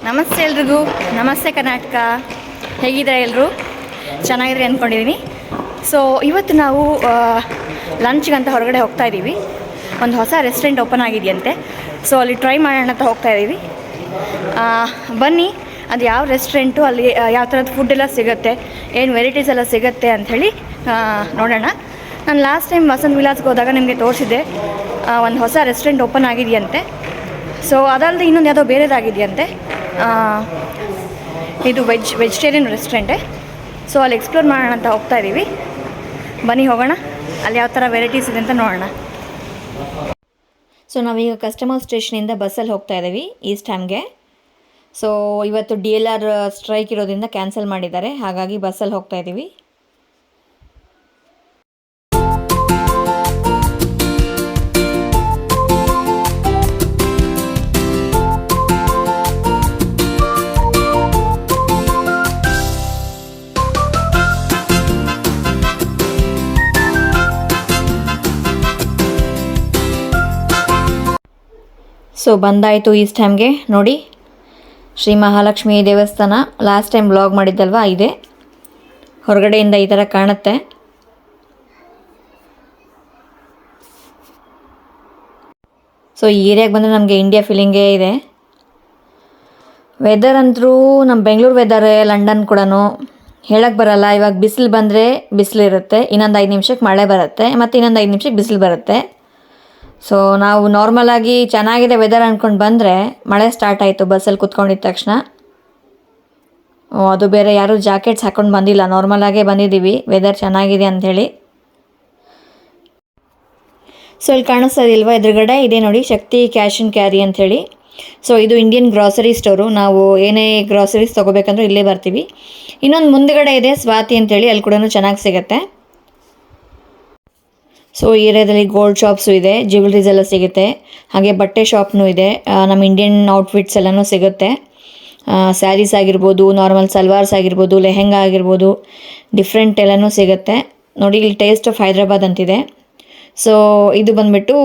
ನಮಸ್ತೆ ಎಲ್ರಿಗೂ. ನಮಸ್ತೆ ಕರ್ನಾಟಕ. ಹೇಗಿದ್ದಾರೆ ಎಲ್ಲರೂ? ಚೆನ್ನಾಗಿದ್ರೆ ಅಂದ್ಕೊಂಡಿದ್ದೀನಿ. ಸೊ ಇವತ್ತು ನಾವು ಲಂಚ್ಗಂತ ಹೊರಗಡೆ ಹೋಗ್ತಾ ಇದ್ದೀವಿ. ಒಂದು ಹೊಸ ರೆಸ್ಟೋರೆಂಟ್ ಓಪನ್ ಆಗಿದೆಯಂತೆ. ಸೊ ಅಲ್ಲಿ ಟ್ರೈ ಮಾಡೋಣ ಅಂತ ಹೋಗ್ತಾ ಇದ್ದೀವಿ. ಬನ್ನಿ, ಅದು ಯಾವ ರೆಸ್ಟೋರೆಂಟು, ಅಲ್ಲಿ ಯಾವ ಥರದ ಫುಡ್ ಎಲ್ಲ ಸಿಗುತ್ತೆ, ಏನು ವೆರೈಟೀಸ್ ಎಲ್ಲ ಸಿಗುತ್ತೆ ಅಂಥೇಳಿ ನೋಡೋಣ. ನಾನು ಲಾಸ್ಟ್ ಟೈಮ್ ವಸಂತ್ ವಿಲಾಸ್ಗೆ ಹೋದಾಗ ನಿಮಗೆ ತೋರಿಸಿದ್ದೆ, ಒಂದು ಹೊಸ ರೆಸ್ಟೋರೆಂಟ್ ಓಪನ್ ಆಗಿದೆಯಂತೆ. ಸೊ ಅದಲ್ಲದೆ ಇನ್ನೊಂದು ಯಾವುದೋ ಬೇರೆದಾಗಿದೆಯಂತೆ. ಇದು ವೆಜಿಟೇರಿಯನ್ ರೆಸ್ಟೋರೆಂಟೇ. ಸೊ ಅಲ್ಲಿ ಎಕ್ಸ್ಪ್ಲೋರ್ ಮಾಡೋಣ ಅಂತ ಹೋಗ್ತಾ ಇದ್ದೀವಿ. ಬನ್ನಿ ಹೋಗೋಣ, ಅಲ್ಲಿ ಯಾವ ಥರ ವೆರೈಟೀಸ್ ಇದೆ ಅಂತ ನೋಡೋಣ. ಸೊ ನಾವೀಗ ಕಸ್ಟಮರ್ ಸ್ಟೇಷನಿಂದ ಬಸ್ಸಲ್ಲಿ ಹೋಗ್ತಾ ಇದ್ದೀವಿ ಈಸ್ಟ್ ಹ್ಯಾಮ್ಗೆ. ಸೊ ಇವತ್ತು DLR ಸ್ಟ್ರೈಕ್ ಇರೋದ್ರಿಂದ ಕ್ಯಾನ್ಸಲ್ ಮಾಡಿದ್ದಾರೆ, ಹಾಗಾಗಿ ಬಸ್ಸಲ್ಲಿ ಹೋಗ್ತಾ ಇದ್ದೀವಿ. ಸೊ ಬಂದಾಯಿತು ಈಸ್ಟ್ ಹ್ಯಾಮ್ಗೆ. ನೋಡಿ, ಶ್ರೀ ಮಹಾಲಕ್ಷ್ಮಿ ದೇವಸ್ಥಾನ. ಲಾಸ್ಟ್ ಟೈಮ್ ಬ್ಲಾಗ್ ಮಾಡಿದ್ದಲ್ವ, ಇದೆ. ಹೊರಗಡೆಯಿಂದ ಈ ಥರ ಕಾಣುತ್ತೆ. ಸೊ ಈ ಏರಿಯಾಗೆ ಬಂದರೆ ನಮಗೆ ಇಂಡಿಯಾ ಫೀಲಿಂಗೇ ಇದೆ. ವೆದರ್ ಅಂತೂ ನಮ್ಮ ಬೆಂಗಳೂರು ವೆದರೇ, ಲಂಡನ್ ಕೂಡ ಹೇಳಕ್ಕೆ ಬರಲ್ಲ. ಇವಾಗ ಬಿಸಿಲು ಬಂದರೆ ಬಿಸಿಲಿರುತ್ತೆ, ಇನ್ನೊಂದು 5 ನಿಮಿಷಕ್ಕೆ ಮಳೆ ಬರುತ್ತೆ, ಮತ್ತು ಇನ್ನೊಂದು 5 ನಿಮಿಷಕ್ಕೆ ಬಿಸಿಲು ಬರುತ್ತೆ. ಸೊ ನಾವು ನಾರ್ಮಲಾಗಿ ಚೆನ್ನಾಗಿದೆ ವೆದರ್ ಅಂದ್ಕೊಂಡು ಬಂದರೆ ಮಳೆ ಸ್ಟಾರ್ಟ್ ಆಯಿತು ಬಸ್ಸಲ್ಲಿ ಕೂತ್ಕೊಂಡಿದ್ದ ತಕ್ಷಣ. ಅದು ಬೇರೆ, ಯಾರೂ ಜಾಕೆಟ್ಸ್ ಹಾಕ್ಕೊಂಡು ಬಂದಿಲ್ಲ, ನಾರ್ಮಲಾಗೇ ಬಂದಿದ್ದೀವಿ ವೆದರ್ ಚೆನ್ನಾಗಿದೆ ಅಂಥೇಳಿ. ಸೊ ಇಲ್ಲಿ ಕಾಣಿಸ್ತಾ ಇದೆಯಲ್ವ ಎದುರುಗಡೆ, ಇದೆ ನೋಡಿ, ಶಕ್ತಿ ಕ್ಯಾಶ್ ಆ್ಯಂಡ್ ಕ್ಯಾರಿ ಅಂಥೇಳಿ. ಸೊ ಇದು ಇಂಡಿಯನ್ ಗ್ರಾಸರಿ ಸ್ಟೋರು. ನಾವು ಏನೇ ಗ್ರಾಸರೀಸ್ ತೊಗೋಬೇಕಂದ್ರೂ ಇಲ್ಲೇ ಬರ್ತೀವಿ. ಇನ್ನೊಂದು ಮುಂದುಗಡೆ ಇದೆ ಸ್ವಾತಿ ಅಂಥೇಳಿ, ಅಲ್ಲಿ ಕೂಡ ಚೆನ್ನಾಗಿ ಸಿಗುತ್ತೆ. ಸೊ ಈ ಏರಿಯಾದಲ್ಲಿ ಗೋಲ್ಡ್ ಶಾಪ್ಸು ಇದೆ, ಜ್ಯುವೆಲ್ರೀಸ್ ಎಲ್ಲ ಸಿಗುತ್ತೆ, ಹಾಗೆ ಬಟ್ಟೆ ಶಾಪ್ನೂ ಇದೆ. ನಮ್ಮ ಇಂಡಿಯನ್ ಔಟ್ಫಿಟ್ಸ್ ಎಲ್ಲನೂ ಸಿಗುತ್ತೆ. ಸ್ಯಾರೀಸ್ ಆಗಿರ್ಬೋದು, ನಾರ್ಮಲ್ ಸಲ್ವಾರ್ಸ್ ಆಗಿರ್ಬೋದು, ಲೆಹೆಂಗಾ ಆಗಿರ್ಬೋದು, ಡಿಫ್ರೆಂಟ್ ಎಲ್ಲನೂ ಸಿಗುತ್ತೆ. ನೋಡಿ, ಇಲ್ಲಿ ಟೇಸ್ಟ್ ಆಫ್ ಹೈದ್ರಾಬಾದ್ ಅಂತಿದೆ. ಸೊ ಇದು ಬಂದುಬಿಟ್ಟು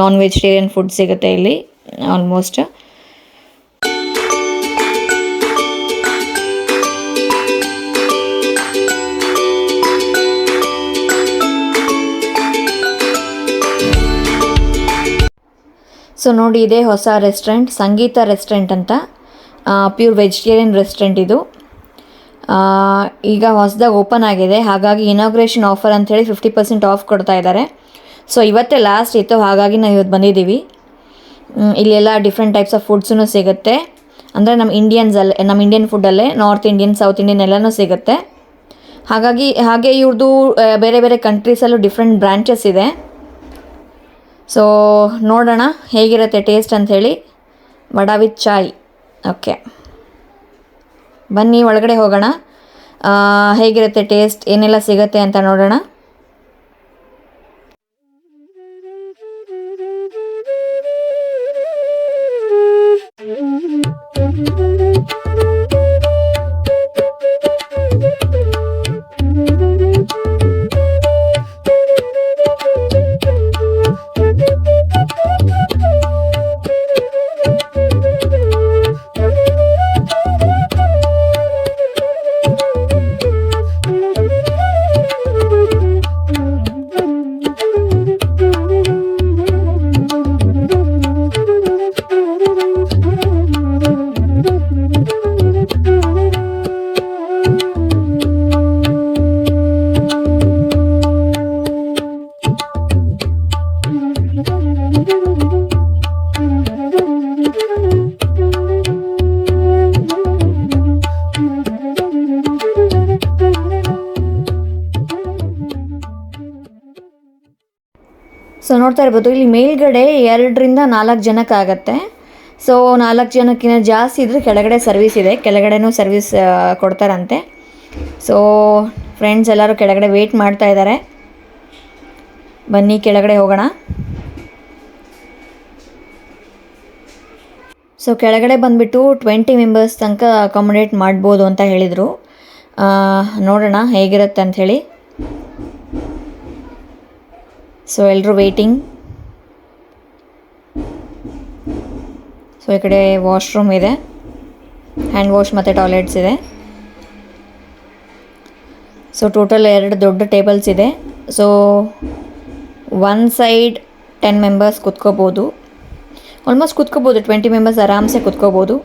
ನಾನ್ ವೆಜಿಟೇರಿಯನ್ ಫುಡ್ ಸಿಗುತ್ತೆ ಇಲ್ಲಿ ಆಲ್ಮೋಸ್ಟ್. ಸೊ ನೋಡಿ, ಇದೇ ಹೊಸ ರೆಸ್ಟೋರೆಂಟ್, ಸಂಗೀತ ರೆಸ್ಟೋರೆಂಟ್ ಅಂತ. ಪ್ಯೂರ್ ವೆಜಿಟೇರಿಯನ್ ರೆಸ್ಟೋರೆಂಟ್ ಇದು. ಈಗ ಹೊಸದಾಗಿ ಓಪನ್ ಆಗಿದೆ, ಹಾಗಾಗಿ ಇನಾಗ್ರೇಷನ್ ಆಫರ್ ಅಂಥೇಳಿ 50% ಆಫ್ ಕೊಡ್ತಾ ಇದ್ದಾರೆ. ಸೊ ಇವತ್ತೇ ಲಾಸ್ಟ್ ಇತ್ತು, ಹಾಗಾಗಿ ನಾವು ಇವತ್ತು ಬಂದಿದ್ದೀವಿ. ಇಲ್ಲೆಲ್ಲ ಡಿಫ್ರೆಂಟ್ ಟೈಪ್ಸ್ ಆಫ್ ಫುಡ್ಸೂ ಸಿಗುತ್ತೆ. ಅಂದರೆ ನಮ್ಮ ಇಂಡಿಯನ್ ಫುಡ್ಡಲ್ಲೇ ನಾರ್ತ್ ಇಂಡಿಯನ್, ಸೌತ್ ಇಂಡಿಯನ್ ಎಲ್ಲನೂ ಸಿಗುತ್ತೆ. ಹಾಗೆ ಇವ್ರದ್ದು ಬೇರೆ ಬೇರೆ ಕಂಟ್ರೀಸಲ್ಲೂ ಡಿಫ್ರೆಂಟ್ ಬ್ರ್ಯಾಂಚಸ್ ಇದೆ. ಸೊ ನೋಡೋಣ ಹೇಗಿರುತ್ತೆ ಟೇಸ್ಟ್ ಅಂಥೇಳಿ. Vada with chai. ಓಕೆ, ಬನ್ನಿ ಒಳಗಡೆ ಹೋಗೋಣ, ಹೇಗಿರುತ್ತೆ ಟೇಸ್ಟ್, ಏನೆಲ್ಲ ಸಿಗುತ್ತೆ ಅಂತ ನೋಡೋಣ. ಸೊ ನೋಡ್ತಾ ಇರ್ಬೋದು, ಇಲ್ಲಿ ಮೇಲ್ಗಡೆ 2ರಿಂದ 4 ಜನಕ್ಕಾಗತ್ತೆ. ಸೊ 4 ಜನಕ್ಕಿಂತ ಜಾಸ್ತಿ ಇದ್ದರೆ ಕೆಳಗಡೆ ಸರ್ವಿಸ್ ಇದೆ, ಕೆಳಗಡೆನೂ ಸರ್ವಿಸ್ ಕೊಡ್ತಾರಂತೆ. ಸೊ ಫ್ರೆಂಡ್ಸ್ ಎಲ್ಲರೂ ಕೆಳಗಡೆ ವೆಯ್ಟ್ ಮಾಡ್ತಾ ಇದ್ದಾರೆ. ಬನ್ನಿ ಕೆಳಗಡೆ ಹೋಗೋಣ. ಸೊ ಕೆಳಗಡೆ ಬಂದುಬಿಟ್ಟು 20 ಮೆಂಬರ್ಸ್ ತನಕ ಅಕಾಮಡೇಟ್ ಮಾಡ್ಬೋದು ಅಂತ ಹೇಳಿದರು. ನೋಡೋಣ ಹೇಗಿರುತ್ತೆ ಅಂಥೇಳಿ. ಸೊ ಎಲ್ಲರೂ ವೇಟಿಂಗ್. ಸೊ ಈ ಕಡೆ ವಾಶ್ರೂಮ್ ಇದೆ. ಹ್ಯಾಂಡ್ ವಾಶ್ ಮತ್ತು ಟಾಯ್ಲೆಟ್ಸ್ ಇದೆ. ಸೊ ಟೋಟಲ್ 2 ದೊಡ್ಡ ಟೇಬಲ್ಸ್ ಇದೆ. ಸೊ ಒನ್ ಸೈಡ್ 10 ಮೆಂಬರ್ಸ್ ಕುತ್ಕೋಬೋದು, ಆಲ್ಮೋಸ್ಟ್ ಕುತ್ಕೋಬೋದು, 20 ಮೆಂಬರ್ಸ್ ಆರಾಮ್ಸೆ ಕುತ್ಕೋಬೋದು.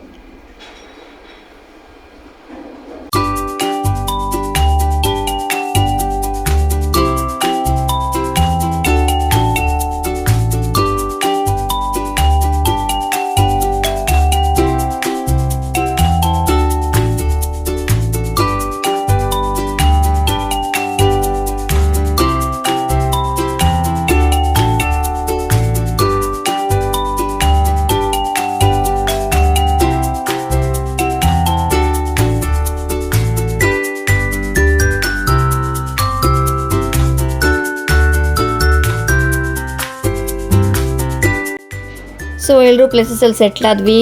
ಸೊ ಎಲ್ಲರೂ ಪ್ಲೇಸಸಲ್ಲಿ ಸೆಟ್ಲಾದ್ವಿ.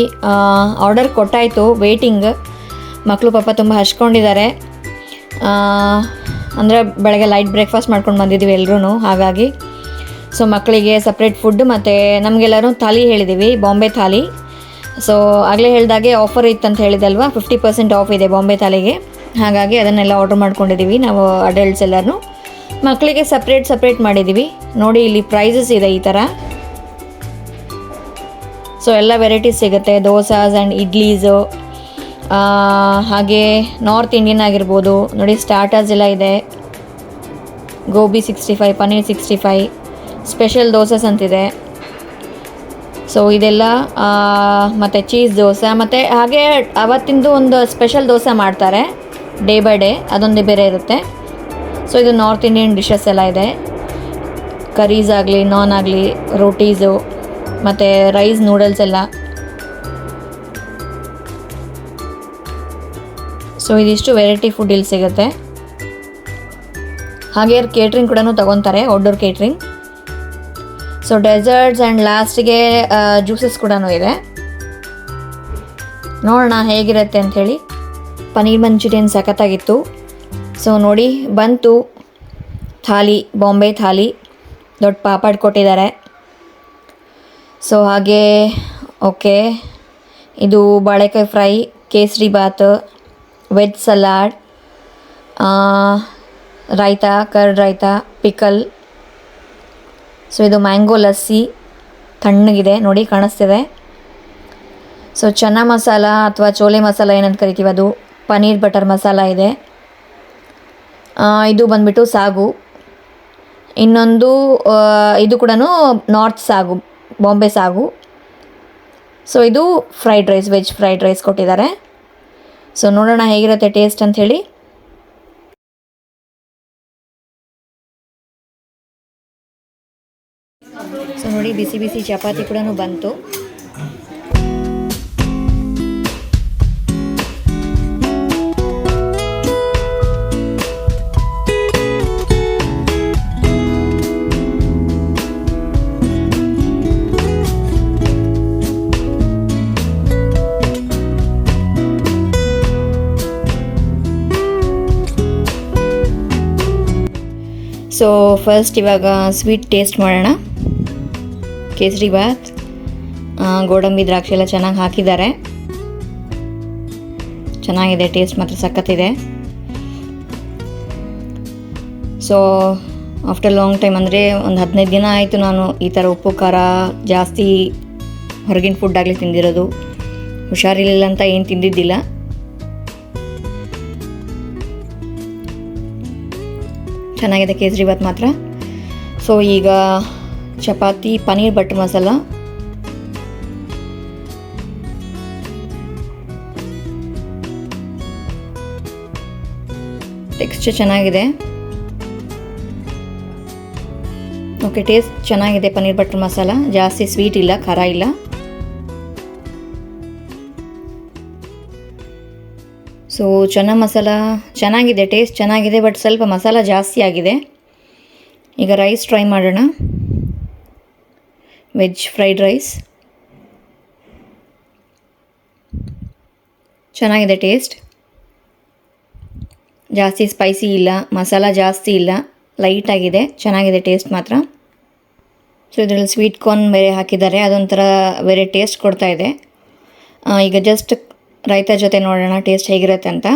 Order ಕೊಟ್ಟಾಯಿತು, waiting. ಮಕ್ಕಳು ಪಾಪ ತುಂಬ ಹಚ್ಕೊಂಡಿದ್ದಾರೆ. ಅಂದರೆ ಬೆಳಗ್ಗೆ ಲೈಟ್ ಬ್ರೇಕ್ಫಾಸ್ಟ್ ಮಾಡ್ಕೊಂಡು ಬಂದಿದ್ದೀವಿ ಎಲ್ಲರೂ, ಹಾಗಾಗಿ ಸೊ ಮಕ್ಕಳಿಗೆ ಸಪ್ರೇಟ್ ಫುಡ್ ಮತ್ತು ನಮಗೆಲ್ಲರೂ ಥಾಲಿ ಹೇಳಿದ್ದೀವಿ, ಬಾಂಬೆ ಥಾಲಿ. ಸೊ ಆಗಲೇ ಹೇಳಿದಾಗೆ ಆಫರ್ ಇತ್ತಂತ ಹೇಳಿದಲ್ವ, 50% ಆಫ್ ಇದೆ ಬಾಂಬೆ ಥಾಲಿಗೆ, ಹಾಗಾಗಿ ಅದನ್ನೆಲ್ಲ ಆರ್ಡ್ರ್ ಮಾಡ್ಕೊಂಡಿದ್ದೀವಿ ನಾವು ಅಡಲ್ಟ್ಸ್ ಎಲ್ಲರೂ. ಮಕ್ಕಳಿಗೆ ಸಪ್ರೇಟ್ ಮಾಡಿದ್ದೀವಿ. ನೋಡಿ ಇಲ್ಲಿ ಪ್ರೈಸಸ್ ಇದೆ ಈ ಥರ. ಸೊ ಎಲ್ಲ ವೆರೈಟೀಸ್ ಸಿಗುತ್ತೆ, ದೋಸಾಸ್ ಆ್ಯಂಡ್ ಇಡ್ಲೀಸು, ಹಾಗೆ ನಾರ್ತ್ ಇಂಡಿಯನ್ ಆಗಿರ್ಬೋದು. ನೋಡಿ ಸ್ಟಾರ್ಟರ್ಸ್ ಎಲ್ಲ ಇದೆ, ಗೋಬಿ 65, ಪನ್ನೀರ್ 65, ಸ್ಪೆಷಲ್ ದೋಸೆಸ್ ಅಂತಿದೆ. ಸೊ ಇದೆಲ್ಲ ಮತ್ತು ಚೀಸ್ ದೋಸೆ, ಮತ್ತು ಹಾಗೆ ಅವತ್ತಿಂದು ಒಂದು ಸ್ಪೆಷಲ್ ದೋಸೆ ಮಾಡ್ತಾರೆ ಡೇ ಬೈ ಡೇ, ಅದೊಂದು ಬೇರೆ ಇರುತ್ತೆ. ಸೊ ಇದು ನಾರ್ತ್ ಇಂಡಿಯನ್ ಡಿಶಸ್ ಎಲ್ಲ ಇದೆ, ಕರೀಸ್ ಆಗಲಿ, ನಾನ್ ಆಗಲಿ, ರೋಟೀಸು ಮತ್ತು ರೈಸ್ ನೂಡಲ್ಸ್ ಎಲ್ಲ. ಸೊ ಇದಿಷ್ಟು ವೆರೈಟಿ ಫುಡ್ ಇಲ್ಲಿ ಸಿಗುತ್ತೆ. ಹಾಗೆ ಕೇಟ್ರಿಂಗ್ ಕೂಡ ತೊಗೊತಾರೆ, outdoor catering. So desserts and ಲಾಸ್ಟಿಗೆ ಜ್ಯೂಸಸ್ ಕೂಡ ಇದೆ. ನೋಡೋಣ ಹೇಗಿರುತ್ತೆ ಅಂಥೇಳಿ. ಪನ್ನೀರ್ ಮಂಚೂರಿಯನ್ ಸಖತ್ತಾಗಿತ್ತು. ಸೊ ನೋಡಿ ಬಂತು ಥಾಲಿ, ಬಾಂಬೆ ಥಾಲಿ, ದೊಡ್ಡ ಪಾಪಡ್ ಕೊಟ್ಟಿದ್ದಾರೆ. ಸೊ ಹಾಗೆ ಓಕೆ, ಇದು ಬಾಳೆಕಾಯಿ fry, kesari bath, veg salad, raita, curd raita, pickle. So ಇದು ಮ್ಯಾಂಗೋ ಲಸ್ಸಿ, ತಣ್ಣಗಿದೆ ನೋಡಿ, ಕಾಣಿಸ್ತಿದೆ. ಸೊ ಚನ್ನ ಮಸಾಲ ಅಥವಾ ಚೋಲೆ ಮಸಾಲ ಏನಂತ ಕರಿತೀವಿ ಅದು, ಪನ್ನೀರ್ ಬಟರ್ ಮಸಾಲ ಇದೆ. ಇದು ಬಂದ್ಬಿಟ್ಟು ಸಾಗು. ಇನ್ನೊಂದು ಇದು ಕೂಡ ನಾರ್ತ್ ಸಾಗು, ಬಾಂಬೆ ಸಾಗು. ಸೊ ಇದು fried rice, veg fried rice ಕೊಟ್ಟಿದ್ದಾರೆ. ಸೊ ನೋಡೋಣ ಹೇಗಿರುತ್ತೆ ಟೇಸ್ಟ್ ಅಂಥೇಳಿ. ಸೊ ನೋಡಿ ಬಿಸಿ ಬಿಸಿ ಚಪಾತಿ ಕೂಡ ಬಂತು. ಸೊ ಫಸ್ಟ್ ಇವಾಗ ಸ್ವೀಟ್ ಟೇಸ್ಟ್ ಮಾಡೋಣ. ಕೇಸರಿ ಬಾತ್, ಗೋಡಂಬಿ, ದ್ರಾಕ್ಷಿ ಎಲ್ಲ ಚೆನ್ನಾಗಿ ಹಾಕಿದ್ದಾರೆ. ಚೆನ್ನಾಗಿದೆ, ಟೇಸ್ಟ್ ಮಾತ್ರ ಸಖತ್ತಿದೆ. ಸೊ ಆಫ್ಟರ್ ಲಾಂಗ್ ಟೈಮ್, ಅಂದರೆ ಒಂದು 15 ದಿನ ಆಯಿತು ನಾನು ಈ ಥರ ಉಪ್ಪು ಖಾರ ಜಾಸ್ತಿ ಹೊರಗಿನ ಫುಡ್ ಆಗಲಿ ತಿಂದಿರೋದು. ಹುಷಾರಿರಲಿಲ್ಲ ಅಂತ ಏನು ತಿಂದಿದ್ದಿಲ್ಲ. ಚೆನ್ನಾಗಿದೆ ಕೇಸರಿ ಬಾತ್ ಮಾತ್ರ. ಸೊ ಈಗ ಚಪಾತಿ, ಪನ್ನೀರ್ ಬಟರ್ ಮಸಾಲ, ಟೆಕ್ಸ್ಚರ್ ಚೆನ್ನಾಗಿದೆ. ಓಕೆ, ಟೇಸ್ಟ್ ಚೆನ್ನಾಗಿದೆ. ಪನ್ನೀರ್ ಬಟರ್ ಮಸಾಲ ಜಾಸ್ತಿ ಸ್ವೀಟ್ ಇಲ್ಲ, ಖಾರ ಇಲ್ಲ. ಸೊ ಚನ್ನ ಮಸಾಲ ಚೆನ್ನಾಗಿದೆ, ಟೇಸ್ಟ್ ಚೆನ್ನಾಗಿದೆ, ಬಟ್ ಸ್ವಲ್ಪ ಮಸಾಲ ಜಾಸ್ತಿ ಆಗಿದೆ. ಈಗ ರೈಸ್ ಟ್ರೈ ಮಾಡೋಣ. ವೆಜ್ ಫ್ರೈಡ್ ರೈಸ್ ಚೆನ್ನಾಗಿದೆ, ಟೇಸ್ಟ್ ಜಾಸ್ತಿ ಸ್ಪೈಸಿ ಇಲ್ಲ, ಮಸಾಲ ಜಾಸ್ತಿ ಇಲ್ಲ, ಲೈಟಾಗಿದೆ, ಚೆನ್ನಾಗಿದೆ ಟೇಸ್ಟ್ ಮಾತ್ರ. ಸೊ ಇದರಲ್ಲಿ ಸ್ವೀಟ್ ಕಾರ್ನ್ ಬೇರೆ ಹಾಕಿದ್ದಾರೆ, ಅದೊಂಥರ ಬೇರೆ ಟೇಸ್ಟ್ ಕೊಡ್ತಾ ಇದೆ. ಈಗ ಜಸ್ಟ್ ರೈತ ಜೊತೆ ನೋಡೋಣ ಟೇಸ್ಟ್ ಹೇಗಿರುತ್ತೆ ಅಂತ.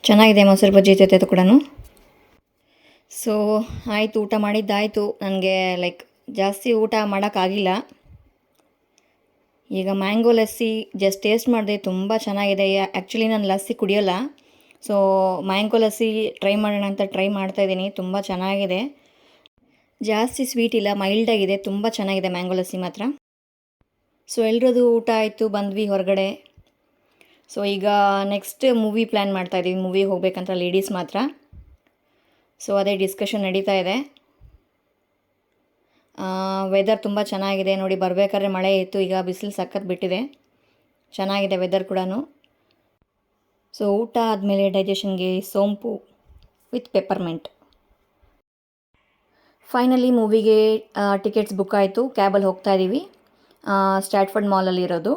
ಚೆನ್ನಾಗಿದೆ ಮೊಸರು ಬಜ್ಜಿ ಜೊತೆ ಕೂಡ. ಸೊ ಆಯಿತು, ಊಟ ಮಾಡಿದ್ದಾಯಿತು. ನನಗೆ ಜಾಸ್ತಿ ಊಟ ಮಾಡೋಕ್ಕಾಗಿಲ್ಲ. ಈಗ ಮ್ಯಾಂಗೋ ಲಸ್ಸಿ ಜಸ್ಟ್ ಟೇಸ್ಟ್ ಮಾಡಿದೆ, ತುಂಬ ಚೆನ್ನಾಗಿದೆ. ಆ್ಯಕ್ಚುಲಿ ನಾನು ಲಸ್ಸಿ ಕುಡಿಯೋಲ್ಲ, ಸೊ ಮ್ಯಾಂಗೋ ಲಸ್ಸಿ ಟ್ರೈ ಮಾಡೋಣ ಅಂತ ಟ್ರೈ ಮಾಡ್ತಾಯಿದ್ದೀನಿ. ತುಂಬ ಚೆನ್ನಾಗಿದೆ, ಜಾಸ್ತಿ ಸ್ವೀಟ್ ಇಲ್ಲ, ಮೈಲ್ಡಾಗಿದೆ, ತುಂಬ ಚೆನ್ನಾಗಿದೆ ಮ್ಯಾಂಗೋ ಲಸ್ಸಿ ಮಾತ್ರ. ಸೊ ಎಲ್ರದ್ದು ಊಟ ಆಯಿತು, ಬಂದ್ವಿ ಹೊರಗಡೆ. ಸೊ ಈಗ ನೆಕ್ಸ್ಟ್ ಮೂವಿ ಪ್ಲ್ಯಾನ್ ಮಾಡ್ತಾಯಿದ್ದೀವಿ, ಮೂವಿಗೆ ಹೋಗ್ಬೇಕಂತ ಲೇಡೀಸ್ ಮಾತ್ರ. ಸೊ ಅದೇ ಡಿಸ್ಕಷನ್ ನಡೀತಾ ಇದೆ. ವೆದರ್ ತುಂಬ ಚೆನ್ನಾಗಿದೆ ನೋಡಿ. ಬರಬೇಕಾದ್ರೆ ಮಳೆ ಇತ್ತು, ಈಗ ಬಿಸಿಲು ಸಖತ್ ಬಿಟ್ಟಿದೆ. ಚೆನ್ನಾಗಿದೆ ವೆದರ್ ಕೂಡ. ಸೊ ಊಟ ಆದಮೇಲೆ ಡೈಜೆಷನ್ಗೆ ಸೋಂಪು ವಿತ್ ಪೆಪ್ಪರ್ಮೆಂಟ್. ಫೈನಲಿ ಮೂವಿಗೆ ಟಿಕೆಟ್ಸ್ ಬುಕ್ ಆಯಿತು. ಕ್ಯಾಬಲ್ಲಿ ಹೋಗ್ತಾ ಇದ್ದೀವಿ, ಸ್ಟ್ಯಾಟ್ಫರ್ಡ್ ಮಾಲಲ್ಲಿ ಇರೋದು.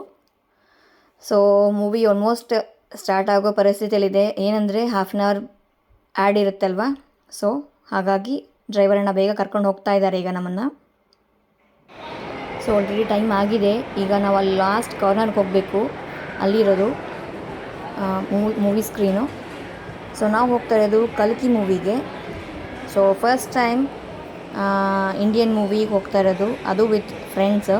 ಸೊ ಮೂವಿ ಆಲ್ಮೋಸ್ಟ್ ಸ್ಟಾರ್ಟ್ ಆಗೋ ಪರಿಸ್ಥಿತಿಯಲ್ಲಿದೆ. ಏನಂದರೆ ಹಾಫ್ ಆನ್ ಅವರ್ ಆ್ಯಡ್ ಇರುತ್ತೆ ಅಲ್ವಾ, ಸೊ ಹಾಗಾಗಿ ಡ್ರೈವರನ್ನು ಬೇಗ ಕರ್ಕೊಂಡು ಹೋಗ್ತಾ ಇದ್ದಾರೆ ಈಗ ನಮ್ಮನ್ನು. ಸೊ ಆಲ್ರೆಡಿ ಟೈಮ್ ಆಗಿದೆ. ಈಗ ನಾವು ಅಲ್ಲಿ ಲಾಸ್ಟ್ ಕಾರ್ನರ್ಗೆ ಹೋಗಬೇಕು, ಅಲ್ಲಿರೋದು ಮೂವಿ ಸ್ಕ್ರೀನು. ಸೊ ನಾವು ಹೋಗ್ತಾ ಇರೋದು ಕಲ್ಕಿ ಮೂವಿಗೆ. ಸೊ ಫಸ್ಟ್ ಟೈಮ್ ಇಂಡಿಯನ್ ಮೂವಿಗೆ ಹೋಗ್ತಾ ಇರೋದು, ಅದು ವಿತ್ ಫ್ರೆಂಡ್ಸ್.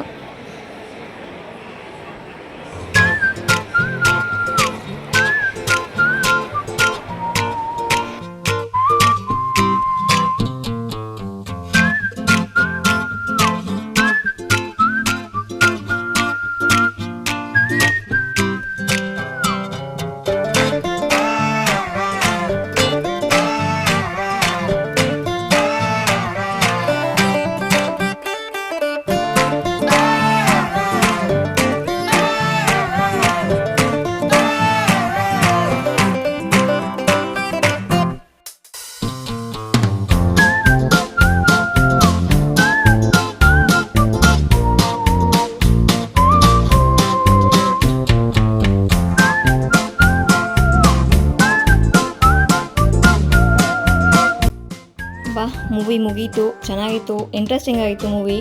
ಮೂವಿ ಮುಗೀತು, ಚೆನ್ನಾಗಿತ್ತು, ಇಂಟ್ರೆಸ್ಟಿಂಗ್ ಆಗಿತ್ತು ಮೂವಿ.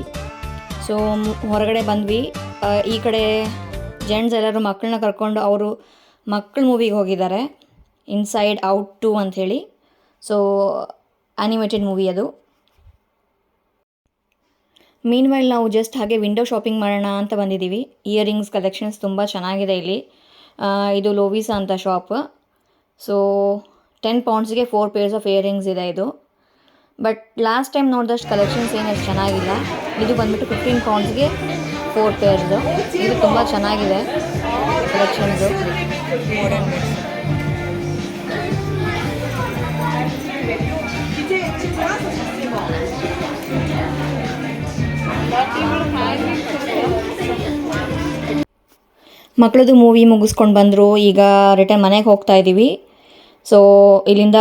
ಸೊ ಹೊರಗಡೆ ಬಂದ್ವಿ. ಈ ಕಡೆ ಜೆಂಟ್ಸ್ ಎಲ್ಲರೂ ಮಕ್ಕಳನ್ನ ಕರ್ಕೊಂಡು ಅವರು ಮಕ್ಕಳ ಮೂವಿಗೆ ಹೋಗಿದ್ದಾರೆ, ಇನ್ಸೈಡ್ ಔಟ್ 2 ಅಂಥೇಳಿ. ಸೊ ಆ್ಯನಿಮೇಟೆಡ್ ಮೂವಿ ಅದು. ಮೀನ್ವೈಲ್ ನಾವು ಜಸ್ಟ್ ಹಾಗೆ ವಿಂಡೋ ಶಾಪಿಂಗ್ ಮಾಡೋಣ ಅಂತ ಬಂದಿದ್ದೀವಿ. ಇಯರಿಂಗ್ಸ್ ಕಲೆಕ್ಷನ್ಸ್ ತುಂಬ ಚೆನ್ನಾಗಿದೆ ಇಲ್ಲಿ. ಇದು ಲೋವಿಸಾ ಅಂತ shop. So 10 ಪೌಂಡ್ಸ್ಗೆ 4 pairs of earrings ಇದೆ ಇದು. ಬಟ್ ಲಾಸ್ಟ್ ಟೈಮ್ ನೋಡಿದಷ್ಟು ಕಲೆಕ್ಷನ್ಸ್ ಏನಷ್ಟು ಚೆನ್ನಾಗಿಲ್ಲ. ಇದು ಬಂದುಬಿಟ್ಟು 15 ಪೌಂಡ್ಸ್ಗೆ 4 ಪೇರ್ಸು. ಇದು ತುಂಬ ಚೆನ್ನಾಗಿದೆ ಕಲೆಕ್ಷನ್ಸು. ಮಕ್ಕಳದು ಮೂವಿ ಮುಗಿಸ್ಕೊಂಡು ಬಂದರು. ಈಗ ರಿಟರ್ನ್ ಮನೆಗೆ ಹೋಗ್ತಾ ಇದ್ದೀವಿ. ಸೊ ಇಲ್ಲಿಂದ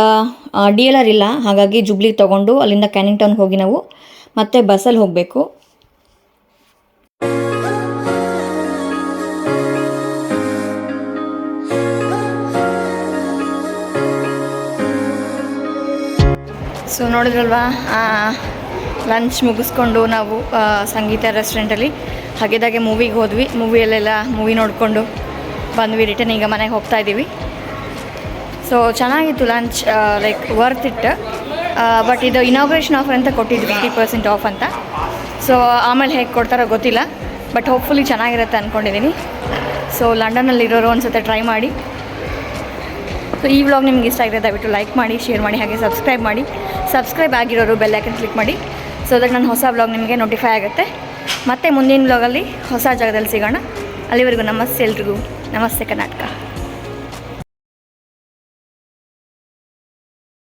DLR ಇಲ್ಲ, ಹಾಗಾಗಿ ಜುಬ್ಲಿಗೆ ತೊಗೊಂಡು ಅಲ್ಲಿಂದ ಕ್ಯಾನಿಂಗ್ ಟೌನ್ಗೆ ಹೋಗಿ ನಾವು ಮತ್ತೆ ಬಸ್ಸಲ್ಲಿ ಹೋಗಬೇಕು. ಸೊ ನೋಡಿದ್ರಲ್ವಾ, ಲಂಚ್ ಮುಗಿಸ್ಕೊಂಡು ನಾವು ಸಂಗೀತ ರೆಸ್ಟೋರೆಂಟಲ್ಲಿ ಹಾಗಿದ್ದಾಗೆ ಮೂವಿಗೆ ಹೋದ್ವಿ. ಮೂವಿಯಲ್ಲೆಲ್ಲ ಮೂವಿ ನೋಡಿಕೊಂಡು ಬಂದ್ವಿ. ರಿಟರ್ನ್ ಈಗ ಮನೆಗೆ ಹೋಗ್ತಾ ಇದ್ದೀವಿ. ಸೊ ಚೆನ್ನಾಗಿತ್ತು ಲಂಚ್, ವರ್ತ್ ಇಟ್. ಬಟ್ ಇದು ಇನಾಗ್ರೇಷನ್ ಆಫರ್ ಅಂತ ಕೊಟ್ಟಿದ್ದು, 50% ಆಫ್ ಅಂತ. ಸೊ ಆಮೇಲೆ ಹೇಗೆ ಕೊಡ್ತಾರೋ ಗೊತ್ತಿಲ್ಲ, ಬಟ್ ಹೋಪ್ಫುಲಿ ಚೆನ್ನಾಗಿರುತ್ತೆ ಅಂದ್ಕೊಂಡಿದ್ದೀನಿ. ಸೊ ಲಂಡನ್ನಲ್ಲಿರೋರು ಒಂದು ಸತಿ ಟ್ರೈ ಮಾಡಿ. ಸೊ ಈ ವ್ಲಾಗ್ ನಿಮ್ಗೆ ಇಷ್ಟ ಆಗಿದೆ ದಯವಿಟ್ಟು ಲೈಕ್ ಮಾಡಿ, ಶೇರ್ ಮಾಡಿ, ಹಾಗೆ ಸಬ್ಸ್ಕ್ರೈಬ್ ಮಾಡಿ. ಸಬ್ಸ್ಕ್ರೈಬ್ ಆಗಿರೋರು ಬೆಲ್ ಐಕನ್ ಕ್ಲಿಕ್ ಮಾಡಿ, ಸೊ ದಟ್ ನನ್ನ ಹೊಸ ವ್ಲಾಗ್ ನಿಮಗೆ ನೋಟಿಫೈ ಆಗುತ್ತೆ. ಮತ್ತು ಮುಂದಿನ ವ್ಲಾಗಲ್ಲಿ ಹೊಸ ಜಾಗದಲ್ಲಿ ಸಿಗೋಣ. ಅಲ್ಲಿವರೆಗೂ ನಮಸ್ತೆ ಎಲ್ರಿಗೂ. ನಮಸ್ತೆ ಕರ್ನಾಟಕ.